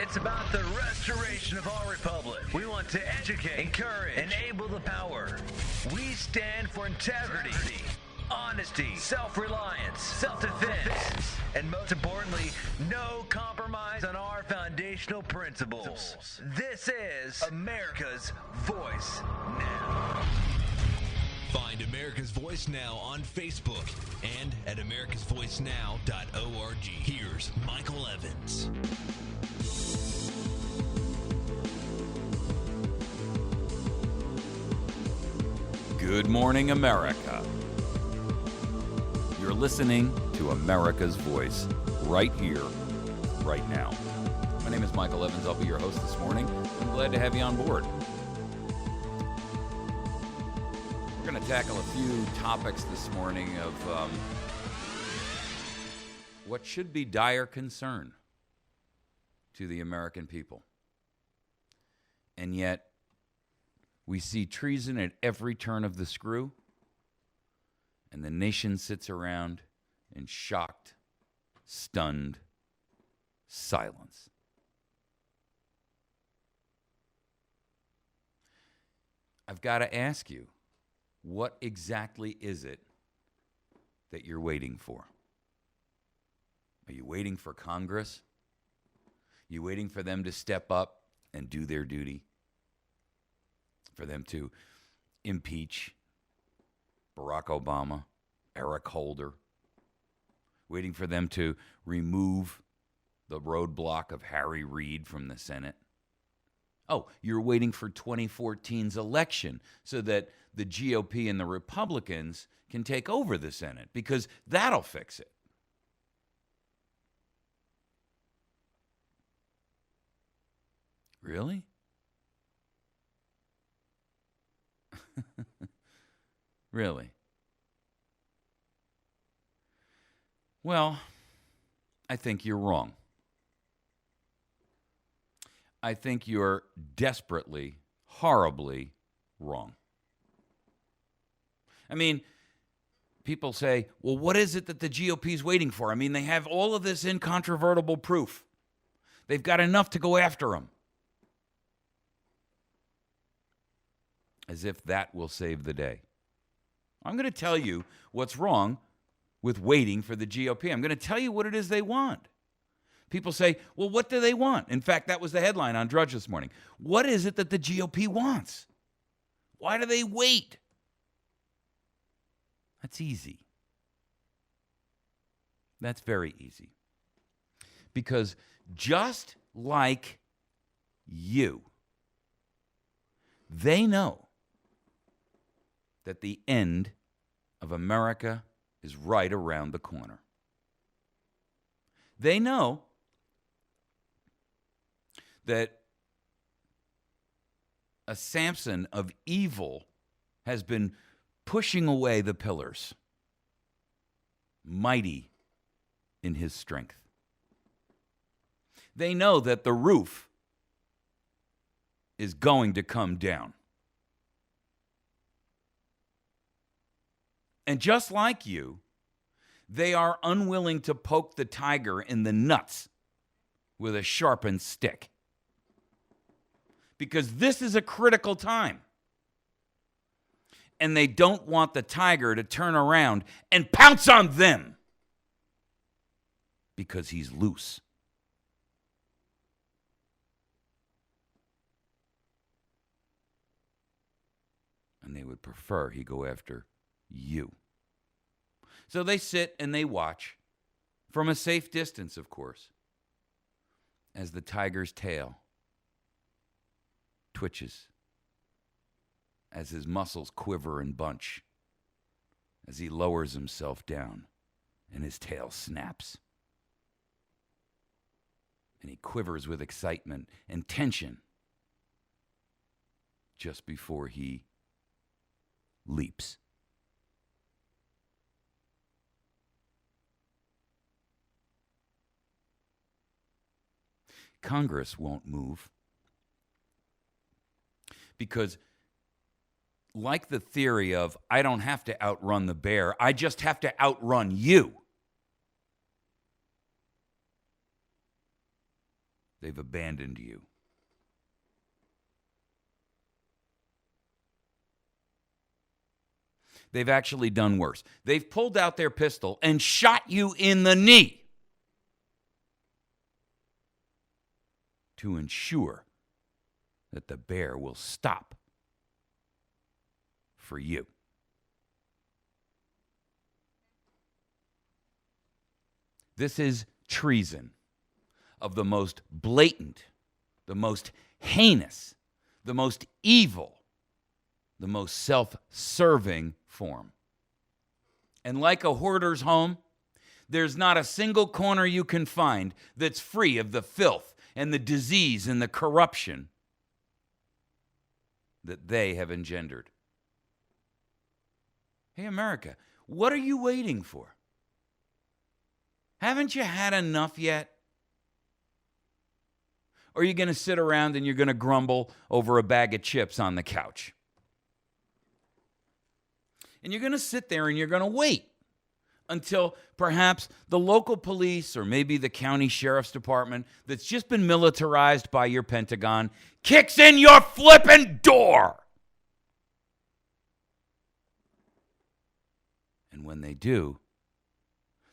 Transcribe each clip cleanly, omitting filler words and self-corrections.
It's about the restoration of our republic. We want to educate, encourage, enable the power. We stand for integrity, honesty, self-reliance, self-defense, and most importantly, no compromise on our foundational principles. This is America's Voice Now. Find America's Voice Now on Facebook and at americasvoicenow.org. Here's Michael Evans. Good morning, America. You're listening to America's Voice right here, right now. My name is Michael Evans. I'll be your host this morning. I'm glad to have you on board. We're going to tackle a few topics this morning of what should be dire concern to the American people. And yet, we see treason at every turn of the screw, and the nation sits around in shocked, stunned silence. I've got to ask you, what exactly is it that you're waiting for? Are you waiting for Congress? Are you waiting for them to step up and do their duty? For them to impeach Barack Obama, Eric Holder, waiting for them to remove the roadblock of Harry Reid from the Senate. Oh, you're waiting for 2014's election so that the GOP and the Republicans can take over the Senate, because that'll fix it. Really? Really? Well, I think you're wrong. I think you're desperately, horribly wrong. I mean, people say, well, what is it that the GOP is waiting for? I mean, they have all of this incontrovertible proof. They've got enough to go after them. As if that will save the day. I'm going to tell you what's wrong with waiting for the GOP. I'm going to tell you what it is they want. People say, well, what do they want? In fact, that was the headline on Drudge this morning. What is it that the GOP wants? Why do they wait? That's easy. That's very easy. Because just like you, they know that the end of America is right around the corner. They know that a Samson of evil has been pushing away the pillars, mighty in his strength. They know that the roof is going to come down. And just like you, they are unwilling to poke the tiger in the nuts with a sharpened stick. Because this is a critical time. And they don't want the tiger to turn around and pounce on them. Because he's loose. And they would prefer he go after you. So they sit and they watch, from a safe distance, of course, as the tiger's tail twitches, as his muscles quiver and bunch, as he lowers himself down and his tail snaps. And he quivers with excitement and tension just before he leaps. Congress won't move because, like the theory of, I don't have to outrun the bear, I just have to outrun you. They've abandoned you. They've actually done worse. They've pulled out their pistol and shot you in the knee to ensure that the bear will stop for you. This is treason of the most blatant, the most heinous, the most evil, the most self-serving form. And like a hoarder's home, there's not a single corner you can find that's free of the filth and the disease and the corruption that they have engendered. Hey, America, what are you waiting for? Haven't you had enough yet? Or are you going to sit around and you're going to grumble over a bag of chips on the couch? And you're going to sit there and you're going to wait until perhaps the local police or maybe the county sheriff's department that's just been militarized by your Pentagon kicks in your flippin' door. And when they do,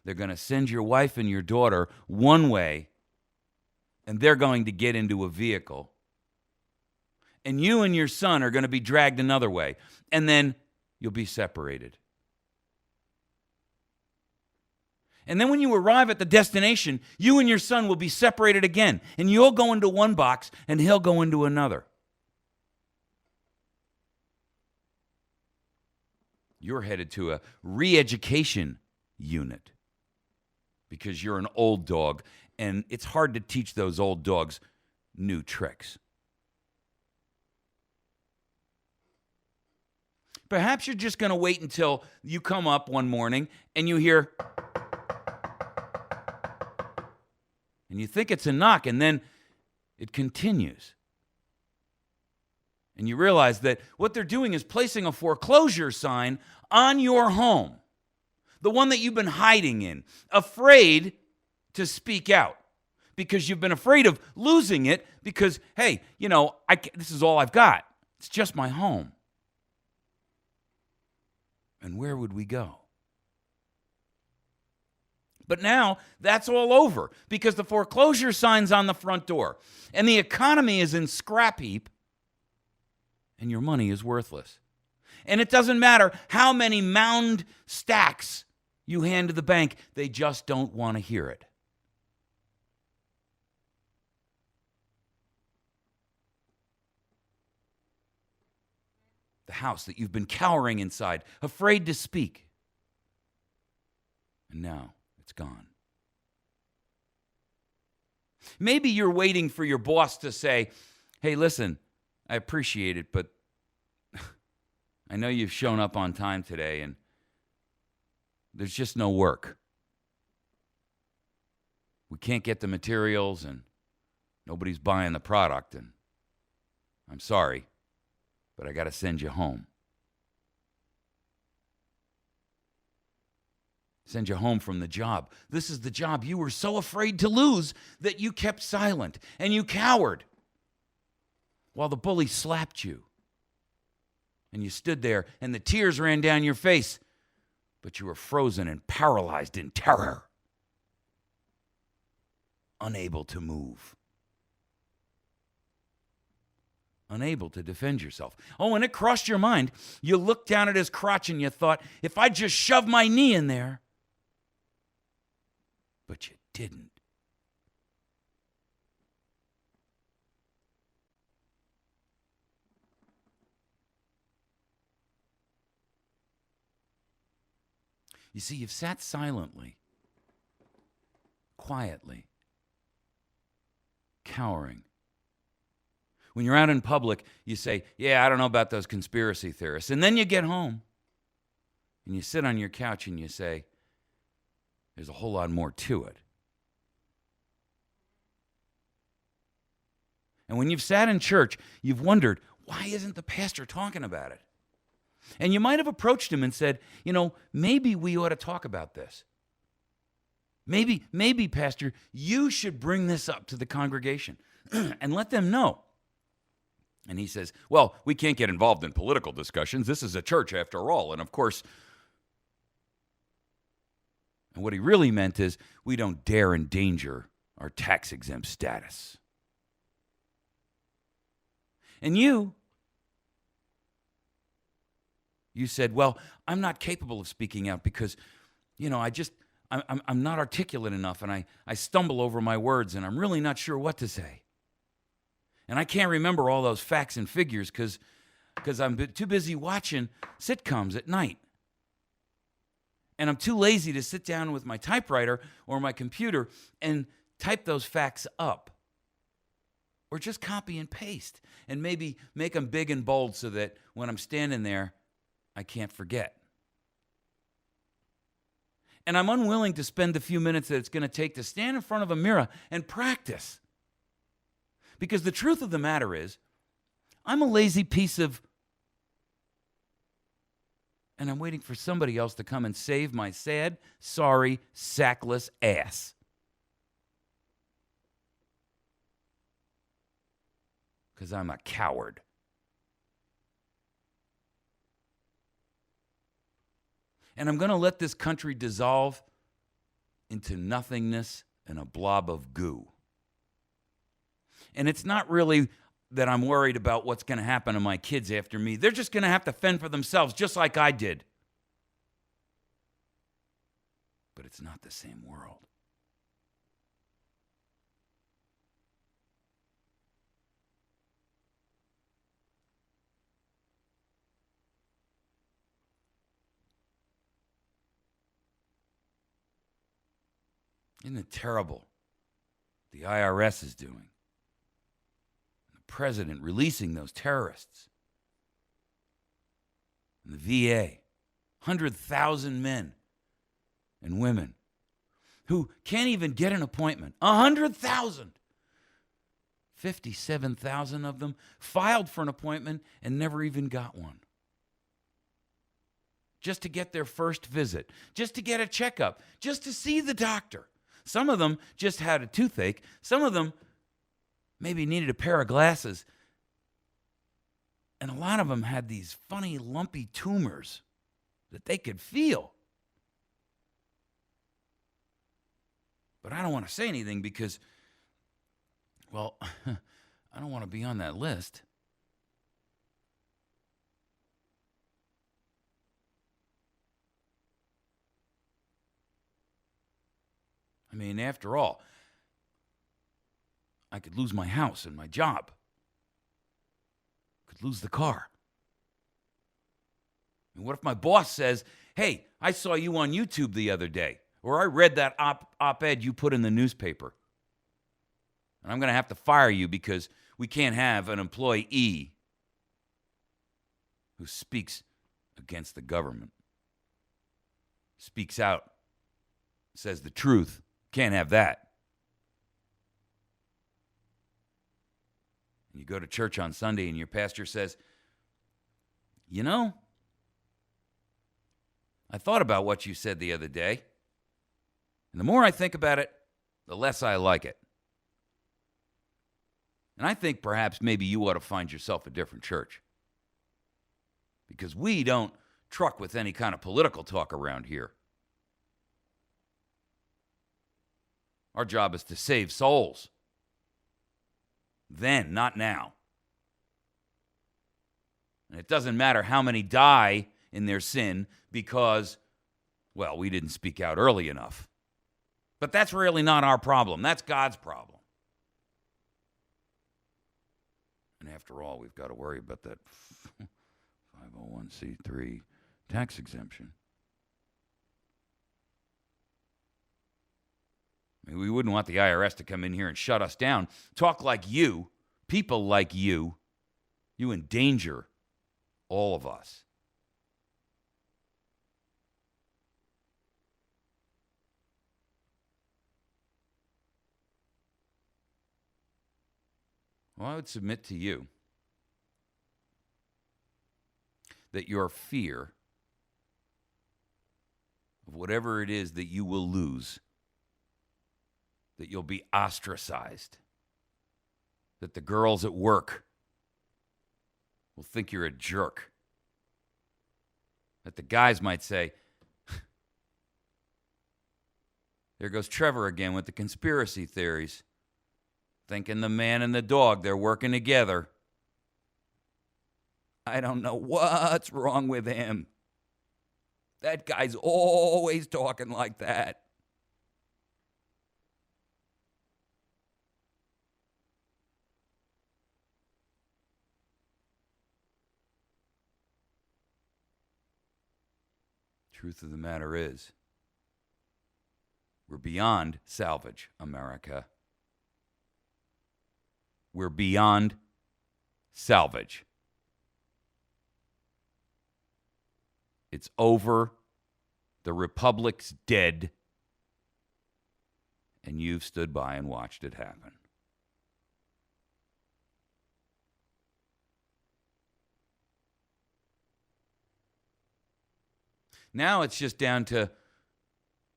they're going to send your wife and your daughter one way, and they're going to get into a vehicle. And you and your son are going to be dragged another way. And then you'll be separated. And then when you arrive at the destination, you and your son will be separated again. And you'll go into one box and he'll go into another. You're headed to a re-education unit because you're an old dog and it's hard to teach those old dogs new tricks. Perhaps you're just going to wait until you come up one morning and you hear, and you think it's a knock, and then it continues. And you realize that what they're doing is placing a foreclosure sign on your home, the one that you've been hiding in, afraid to speak out because you've been afraid of losing it because, hey, this is all I've got. It's just my home. And where would we go? But now that's all over because the foreclosure sign's on the front door and the economy is in scrap heap and your money is worthless. And it doesn't matter how many mound stacks you hand to the bank, they just don't want to hear it. The house that you've been cowering inside, afraid to speak. And now it's gone. Maybe you're waiting for your boss to say, hey, listen, I appreciate it, but I know you've shown up on time today and there's just no work. We can't get the materials and nobody's buying the product and I'm sorry, but I got to send you home. Send you home from the job. This is the job you were so afraid to lose that you kept silent and you cowered while the bully slapped you. And you stood there and the tears ran down your face, but you were frozen and paralyzed in terror, unable to move. Unable to defend yourself. Oh, and it crossed your mind. You looked down at his crotch and you thought, if I just shove my knee in there. But you didn't. You see, you've sat silently, quietly, cowering. When you're out in public, you say, yeah, I don't know about those conspiracy theorists. And then you get home and you sit on your couch and you say, there's a whole lot more to it. And when you've sat in church, you've wondered, why isn't the pastor talking about it? And you might have approached him and said, maybe we ought to talk about this. Maybe, Pastor, you should bring this up to the congregation and let them know. And he says, well, we can't get involved in political discussions. This is a church after all. And of course, and what he really meant is we don't dare endanger our tax-exempt status. And you said, well, I'm not capable of speaking out because, I'm not articulate enough, and I stumble over my words, and I'm really not sure what to say. And I can't remember all those facts and figures because I'm too busy watching sitcoms at night. And I'm too lazy to sit down with my typewriter or my computer and type those facts up. Or just copy and paste and maybe make them big and bold so that when I'm standing there, I can't forget. And I'm unwilling to spend the few minutes that it's going to take to stand in front of a mirror and practice. Because the truth of the matter is, I'm a lazy piece of... And I'm waiting for somebody else to come and save my sad, sorry, sackless ass. Because I'm a coward. And I'm going to let this country dissolve into nothingness and a blob of goo. And it's not really that I'm worried about what's going to happen to my kids after me. They're just going to have to fend for themselves, just like I did. But it's not the same world. Isn't it terrible? The IRS is doing. The president releasing those terrorists. And the VA, 100,000 men and women who can't even get an appointment. 100,000. 57,000 of them filed for an appointment and never even got one. Just to get their first visit, just to get a checkup, just to see the doctor. Some of them just had a toothache. Some of them maybe needed a pair of glasses. And a lot of them had these funny, lumpy tumors that they could feel. But I don't want to say anything because, well, I don't want to be on that list. I mean, after all, I could lose my house and my job. Could lose the car. And what if my boss says, hey, I saw you on YouTube the other day, or I read that op-ed you put in the newspaper, and I'm going to have to fire you because we can't have an employee who speaks against the government, speaks out, says the truth. Can't have that. You go to church on Sunday and your pastor says, you know, I thought about what you said the other day, and the more I think about it, the less I like it. And I think perhaps maybe you ought to find yourself a different church. Because we don't truck with any kind of political talk around here. Our job is to save souls. Then, not now. And it doesn't matter how many die in their sin because, well, we didn't speak out early enough. But that's really not our problem. That's God's problem. And after all, we've got to worry about that 501c3 tax exemption. I mean, we wouldn't want the IRS to come in here and shut us down. Talk like you, people like you endanger all of us. Well, I would submit to you that your fear of whatever it is that you will lose that you'll be ostracized, that the girls at work will think you're a jerk, that the guys might say, there goes Trevor again with the conspiracy theories, thinking the man and the dog, they're working together. I don't know what's wrong with him. That guy's always talking like that. Truth of the matter is, we're beyond salvage, America. We're beyond salvage. It's over. The Republic's dead. And you've stood by and watched it happen. Now it's just down to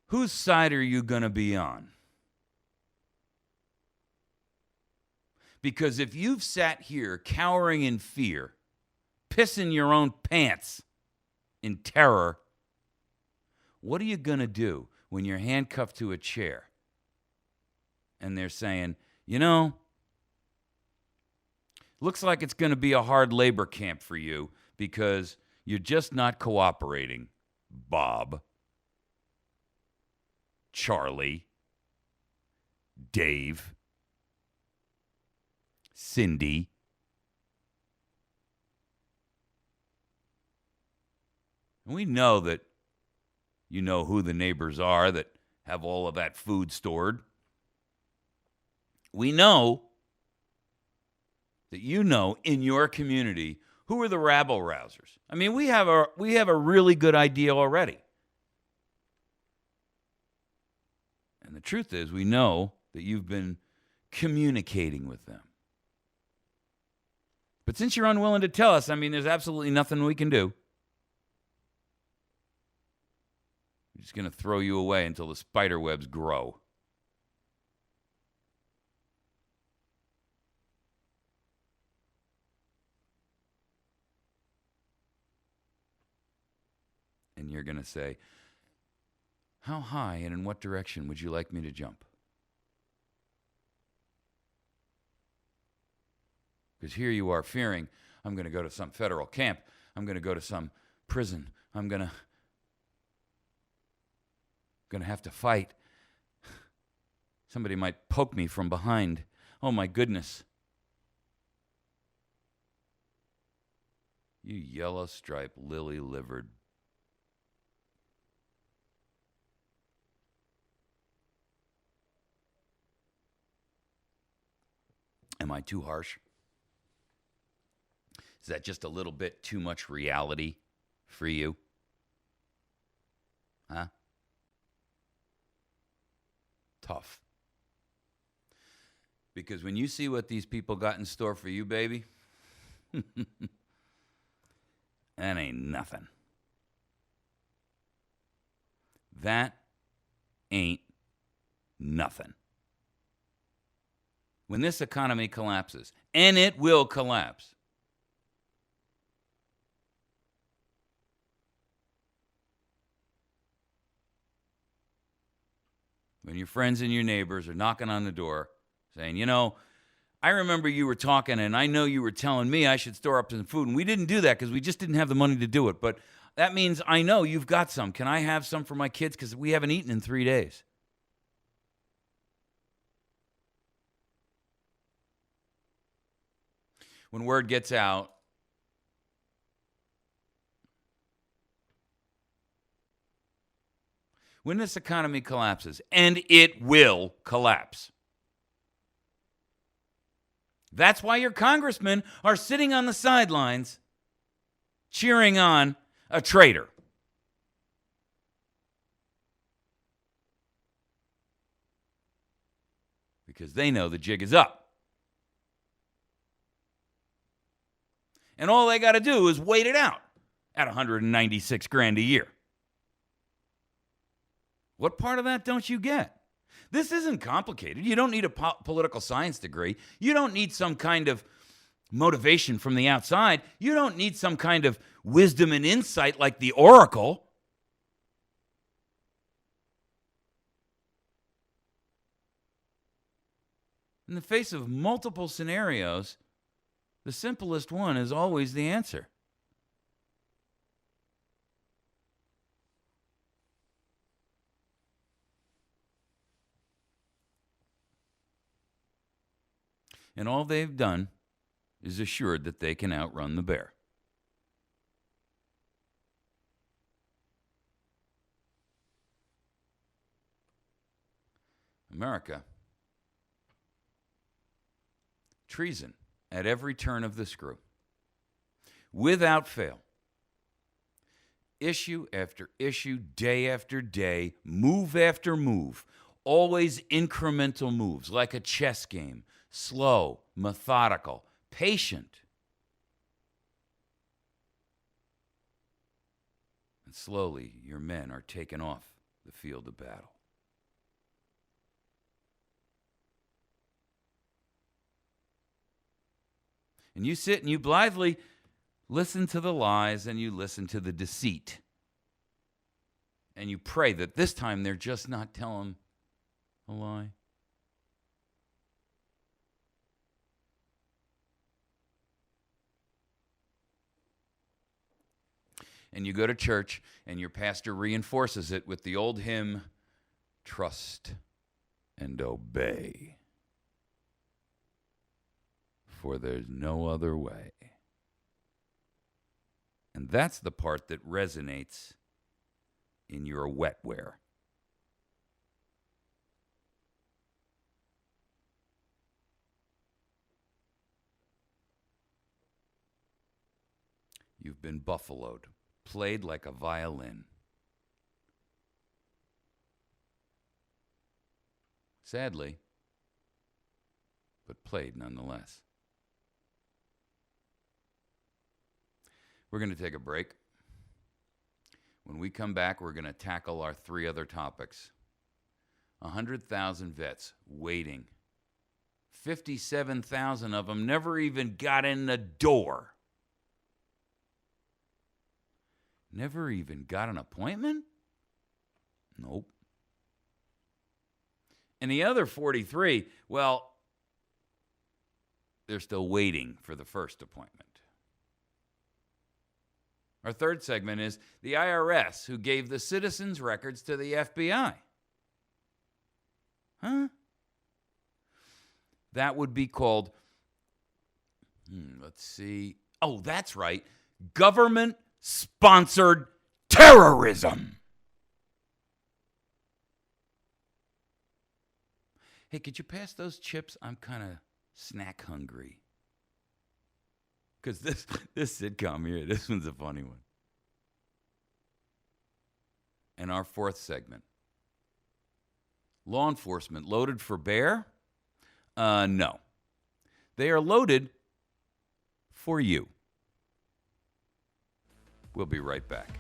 whose side are you going to be on? Because if you've sat here cowering in fear, pissing your own pants in terror, what are you going to do when you're handcuffed to a chair and they're saying, you know, looks like it's going to be a hard labor camp for you because you're just not cooperating, Bob, Charlie, Dave, Cindy. And we know that you know who the neighbors are that have all of that food stored. We know that you know in your community who are the rabble-rousers. I mean, we have a really good idea already. And the truth is, we know that you've been communicating with them. But since you're unwilling to tell us, I mean, there's absolutely nothing we can do. We're just going to throw you away until the spider webs grow. And you're going to say, how high and in what direction would you like me to jump? Because here you are fearing, I'm going to go to some federal camp. I'm going to go to some prison. I'm going to have to fight. Somebody might poke me from behind. Oh, my goodness. You yellow-striped, lily-livered. Am I too harsh? Is that just a little bit too much reality for you? Huh? Tough. Because when you see what these people got in store for you, baby, that ain't nothing. That ain't nothing. When this economy collapses, and it will collapse, when your friends and your neighbors are knocking on the door saying, you know, I remember you were talking and I know you were telling me I should store up some food, and we didn't do that because we just didn't have the money to do it. But that means I know you've got some. Can I have some for my kids because we haven't eaten in 3 days? When word gets out, when this economy collapses, and it will collapse, that's why your congressmen are sitting on the sidelines cheering on a traitor. Because they know the jig is up. And all they got to do is wait it out at $196,000 a year. What part of that don't you get? This isn't complicated. You don't need a political science degree. You don't need some kind of motivation from the outside. You don't need some kind of wisdom and insight like the oracle. In the face of multiple scenarios, the simplest one is always the answer. And all they've done is assured that they can outrun the bear. America, treason at every turn of the screw, without fail. Issue after issue, day after day, move after move, always incremental moves, like a chess game, slow, methodical, patient. And slowly, your men are taken off the field of battle. And you sit and you blithely listen to the lies and you listen to the deceit. And you pray that this time they're just not telling a lie. And you go to church and your pastor reinforces it with the old hymn, trust and obey. For there's no other way. And that's the part that resonates in your wetware. You've been buffaloed, played like a violin. Sadly, but played nonetheless. We're going to take a break. When we come back, we're going to tackle our three other topics. 100,000 vets waiting. 57,000 of them never even got in the door. Never even got an appointment? Nope. And the other 43, well, they're still waiting for the first appointment. Our third segment is the IRS, who gave the citizens' records to the FBI. Huh? That would be called, let's see. Oh, that's right. Government-sponsored terrorism. Hey, could you pass those chips? I'm kind of snack hungry. Because this sitcom here, this one's a funny one. And our fourth segment. Law enforcement loaded for bear? No. They are loaded for you. We'll be right back.